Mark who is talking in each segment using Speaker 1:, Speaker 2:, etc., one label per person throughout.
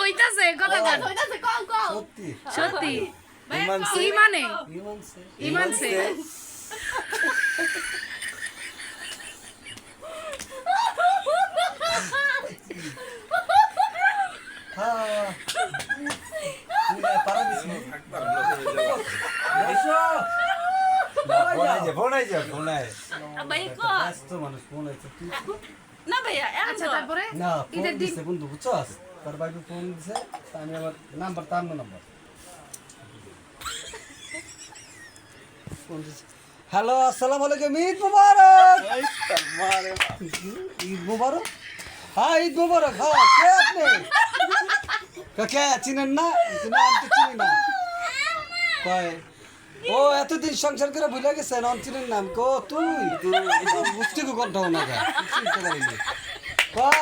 Speaker 1: ওইতাছে কথা কন
Speaker 2: সত্যি
Speaker 1: সত্যি
Speaker 2: ইমানছে
Speaker 1: কি মানে
Speaker 2: ইমানছে
Speaker 1: ইমানছে
Speaker 2: হ্যাঁ পারা দিছি
Speaker 3: ফোন আইছে
Speaker 2: ব্যস্ত মানুষ ফোন আছে
Speaker 1: আচ্ছা তারপরে
Speaker 2: না ফোন
Speaker 1: ঈদের দিন
Speaker 2: দিছে বন্ধু বুঝছস তার বাইকে ফোন দিছে আমি আমার নাম্বার তার নাম্বার হ্যালো আসসালামু আলাইকুম ঈদ মুবারক ঈদ মুবারক হ্যাঁ ঈদ মুবারক হ্যাঁ কে আপনি কে চিনেন না না আমি তো চিনি না কয় ও এতদিন সংসার করে ভুলে গেছেন অন চিনেন না আমি কো তুই বুঝতে কো কোনটা না চিনতে পারিনি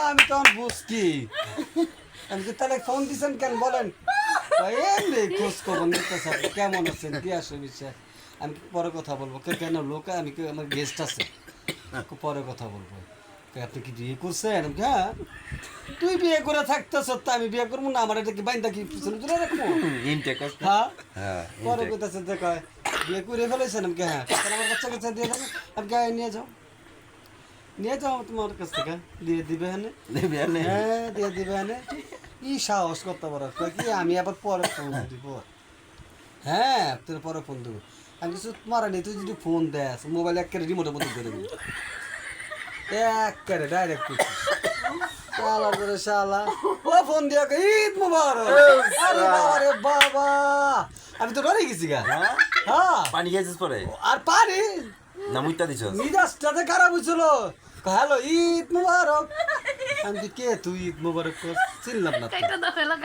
Speaker 2: আমি তখন বুঝকি আমি কি তাহলে ফোন দিছেন কেন বলেন এমনি খোঁজ খবর নিতেছে কেমন আছেন কি আসে বিষয় আমি পরে কথা বলবো কেন লোক আমি কি আমার গেস্ট আছে পরে কথা বলবো আপনি কি বিয়ে করছেন হ্যাঁ তুই বিয়ে করে থাকতেছ তা আমি বিয়ে করবো না আমার এটা কি বাইন্দা কি পিছনে তুলে রাখবো হ্যাঁ পরে কোথাছে দেখা বিয়ে করে ফেলেছেন আমি হ্যাঁ আমার বাচ্চা কাচ্চা দিয়ে দেবো আমি নিয়ে যাও তোমার কাছ থেকে দিয়ে দিবে হ্যাঁ দিয়ে দিবে কি সাহস করতে পারো কি আমি আবার পরে ফোন দিব হ্যাঁ তোর পরে ফোন দেবো আমি কিছু মারানি তুই যদি ফোন দেস মোবাইল একেবারে রিমোটের মতো করে দেবো একেবারে ডাইরেক্ট শালা করে শালা ও ফোন দিয়া ঈদ মুবারক আরে বাবা রে বাবা আমি তো ডরে গেছি গা হ্যাঁ
Speaker 3: পানি খেয়েছিস পরে
Speaker 2: আর পারি
Speaker 3: না মুইতা দিছ
Speaker 2: মিজাজটাতে খারাপ হয়েছিল হ্যালো ঈদ মুবারক আমি কে তুই ঈদ মুবারক চিনলাম না তো।
Speaker 1: এটা তো হলো